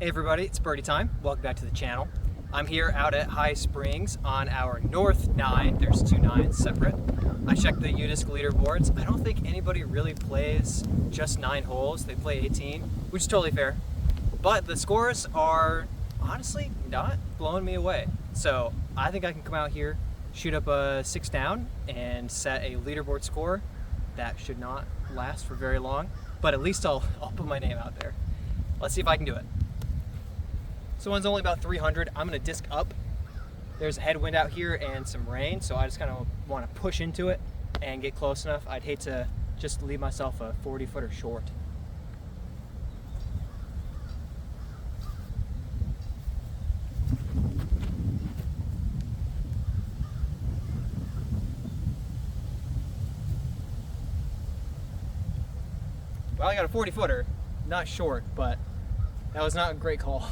Hey everybody, it's birdie time. Welcome back to the channel. I'm here out at High Springs on our North 9. There's 2 9s separate. I checked the UDisc leaderboards. I don't think anybody really plays just 9 holes. They play 18, which is totally fair. But the scores are honestly not blowing me away. So I think I can come out here, shoot up a 6 down, and set a leaderboard score that should not last for very long. But at least I'll put my name out there. Let's see if I can do it. So one's only about 300. I'm gonna disc up. There's a headwind out here and some rain, so I just kind of want to push into it and get close enough. I'd hate to just leave myself a 40-footer short. Well, I got a 40-footer, not short, but that was not a great call.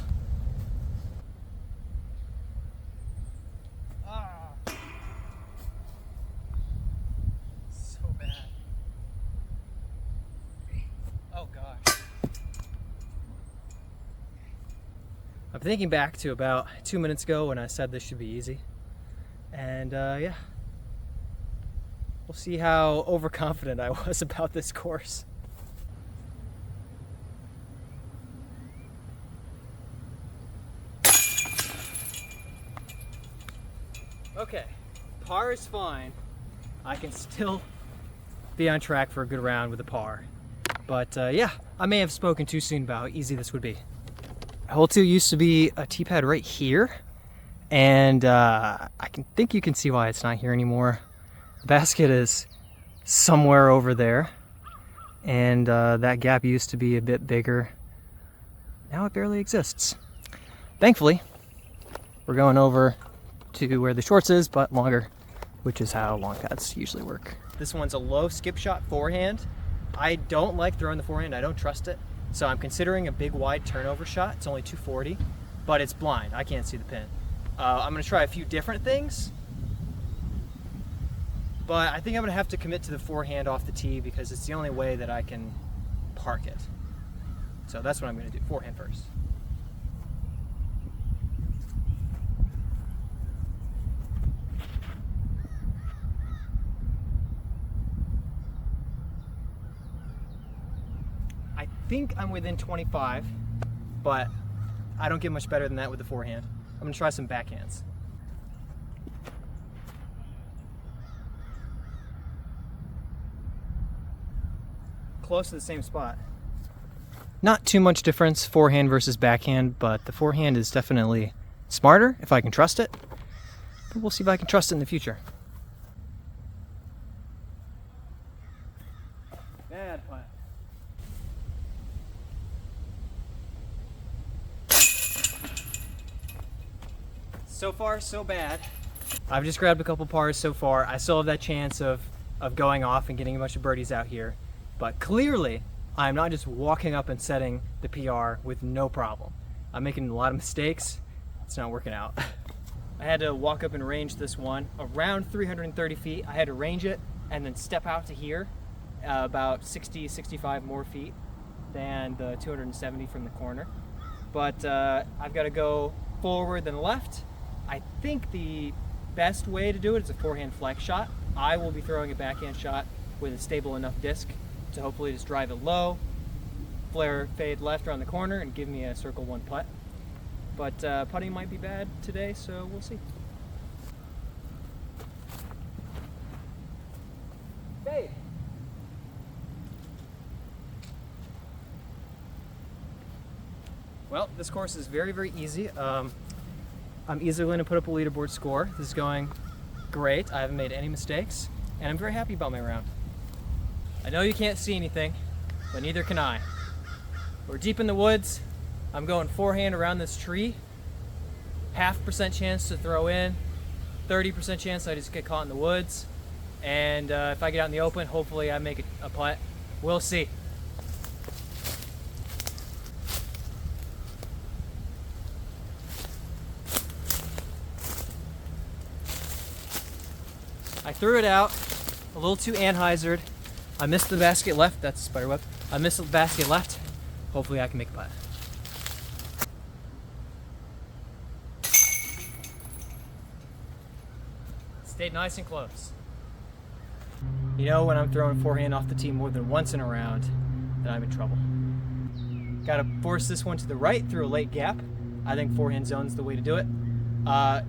I'm thinking back to about 2 minutes ago when I said this should be easy. And yeah, we'll see how overconfident I was about this course. Okay, par is fine. I can still be on track for a good round with a par. But yeah, I may have spoken too soon about how easy this would be. Hole 2 used to be a tee pad right here, and I think you can see why it's not here anymore. The basket is somewhere over there, and that gap used to be a bit bigger. Now it barely exists. Thankfully, we're going over to where the shorts is, but longer, which is how long pads usually work. This one's a low skip shot forehand. I don't like throwing the forehand, I don't trust it. So I'm considering a big wide turnover shot. It's only 240, but it's blind. I can't see the pin. I'm gonna try a few different things, but I think I'm gonna have to commit to the forehand off the tee because it's the only way that I can park it. So that's what I'm gonna do, forehand first. I think I'm within 25, but I don't get much better than that with the forehand. I'm gonna try some backhands. Close to the same spot. Not too much difference, forehand versus backhand, but the forehand is definitely smarter if I can trust it. But we'll see if I can trust it in the future. Bad putt. So far, so bad. I've just grabbed a couple pars so far. I still have that chance of going off and getting a bunch of birdies out here. But clearly, I'm not just walking up and setting the PR with no problem. I'm making a lot of mistakes. It's not working out. I had to walk up and range this one around 330 feet. I had to range it and then step out to here, about 60, 65 more feet than the 270 from the corner. But I've got to go forward then left. I think the best way to do it is a forehand flex shot. I will be throwing a backhand shot with a stable enough disc to hopefully just drive it low, flare, fade left around the corner, and give me a circle 1 putt. But putting might be bad today, so we'll see. Hey! Well, this course is very, very easy. I'm easily going to put up a leaderboard score. This is going great. I haven't made any mistakes, and I'm very happy about my round. I know you can't see anything, but neither can I. We're deep in the woods. I'm going forehand around this tree. 0.5% chance to throw in, 30% chance I just get caught in the woods. And if I get out in the open, hopefully I make a putt. We'll see. I threw it out a little too Anheusered. I missed the basket left. That's spiderweb. I missed the basket left. Hopefully I can make a putt. Stayed nice and close. You know, when I'm throwing forehand off the tee more than once in a round, then I'm in trouble. Gotta force this one to the right through a late gap. I think forehand zone's the way to do it.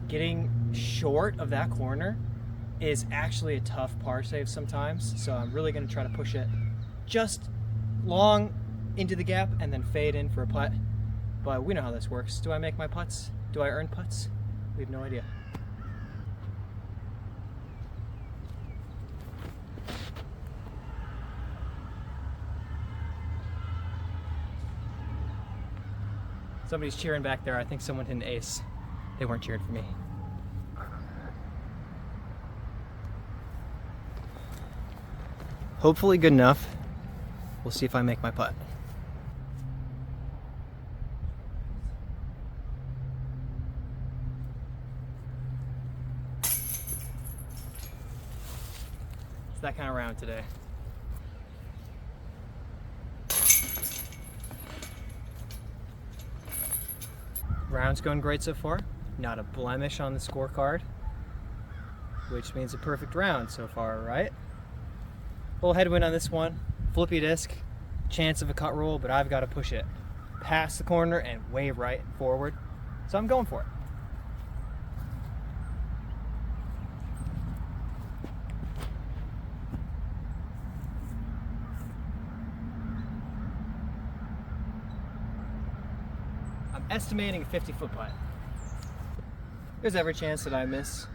Getting short of that corner is actually a tough par save sometimes, so I'm really gonna try to push it just long into the gap and then fade in for a putt. But we know how this works. Do I make my putts? Do I earn putts? We have no idea. Somebody's cheering back there. I think someone hit an ace. They weren't cheering for me. Hopefully good enough. We'll see if I make my putt. It's that kind of round today. Round's going great so far. Not a blemish on the scorecard, which means a perfect round so far, right? A little headwind on this one. Flippy disc, chance of a cut roll, but I've got to push it past the corner and way right and forward. So I'm going for it. Estimating a 50-foot putt. There's every chance that I miss,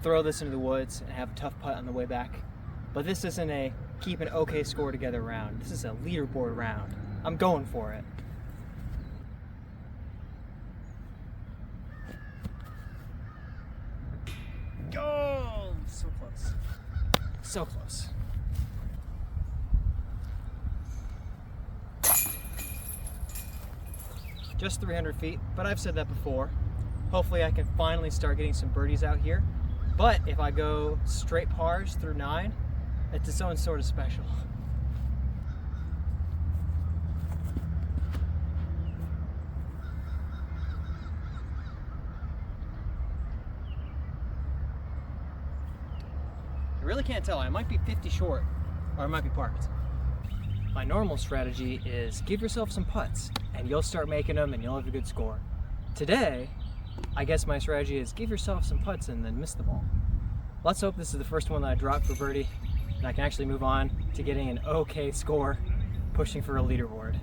throw this into the woods, and have a tough putt on the way back. But this isn't a keep an okay score together round. This is a leaderboard round. I'm going for it. Oh, so close. So close. Just 300 feet, but I've said that before. Hopefully I can finally start getting some birdies out here. But if I go straight pars through 9, it's its own sort of special. I really can't tell. I might be 50 short, or I might be parked. My normal strategy is give yourself some putts and you'll start making them and you'll have a good score. Today, I guess my strategy is give yourself some putts and then miss the ball. Let's hope this is the first one that I drop for birdie and I can actually move on to getting an okay score, pushing for a leaderboard.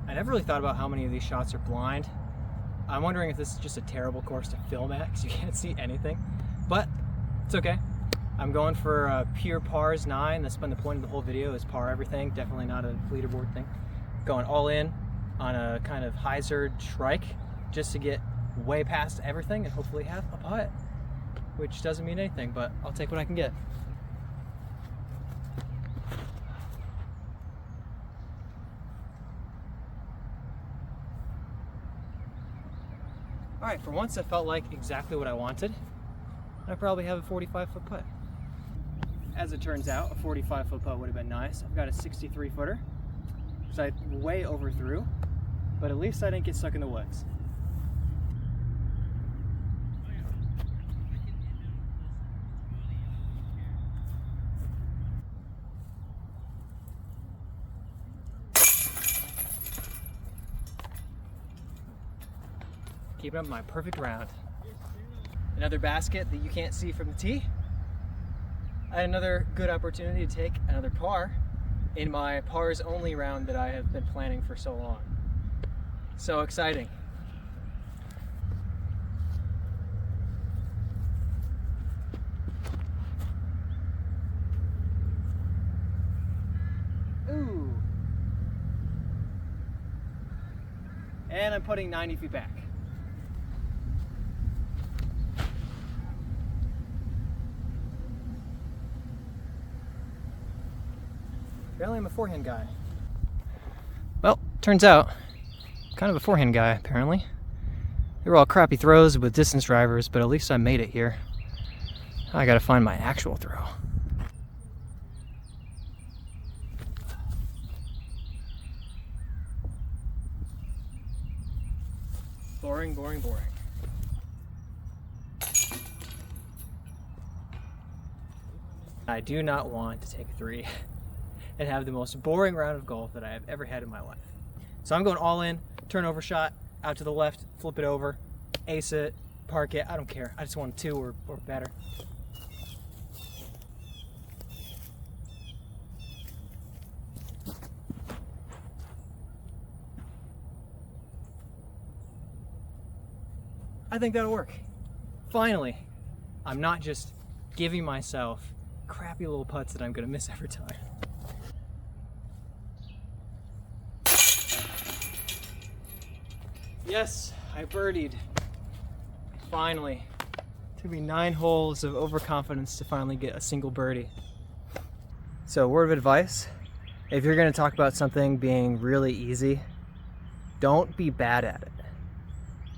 I never really thought about how many of these shots are blind. I'm wondering if this is just a terrible course to film at because you can't see anything, but it's okay. I'm going for pure pars 9. That's been the point of the whole video, is par everything. Definitely not a leaderboard thing. Going all in on a kind of hyzer trike just to get way past everything and hopefully have a putt, which doesn't mean anything, but I'll take what I can get. All right, for once that felt like exactly what I wanted. I probably have a 45-foot putt. As it turns out, a 45-foot putt would have been nice. I've got a 63-footer, which I way overthrew, but at least I didn't get stuck in the woods. Keeping up my perfect round. Another basket that you can't see from the tee. I had another good opportunity to take another par in my pars only round that I have been planning for so long. So exciting. Ooh. And I'm putting 90 feet back. Apparently I'm a forehand guy. Well, turns out, kind of a forehand guy, apparently. They were all crappy throws with distance drivers, but at least I made it here. I gotta find my actual throw. Boring, boring, boring. I do not want to take a 3 and have the most boring round of golf that I have ever had in my life. So I'm going all in, turnover shot, out to the left, flip it over, ace it, park it, I don't care. I just want a 2 or better. I think that'll work. Finally, I'm not just giving myself crappy little putts that I'm gonna miss every time. Yes, I birdied. Finally. Took me 9 holes of overconfidence to finally get a single birdie. So, word of advice, if you're gonna talk about something being really easy, don't be bad at it.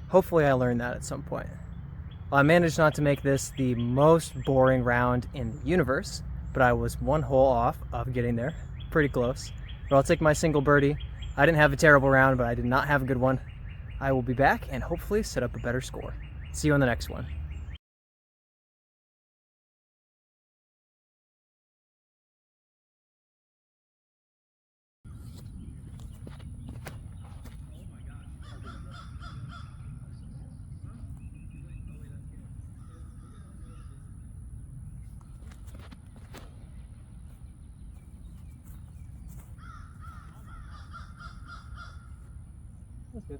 Hopefully I learned that at some point. Well, I managed not to make this the most boring round in the universe, but I was 1 hole off of getting there. Pretty close. But I'll take my single birdie. I didn't have a terrible round, but I did not have a good one. I will be back and hopefully set up a better score. See you on the next one. That's good.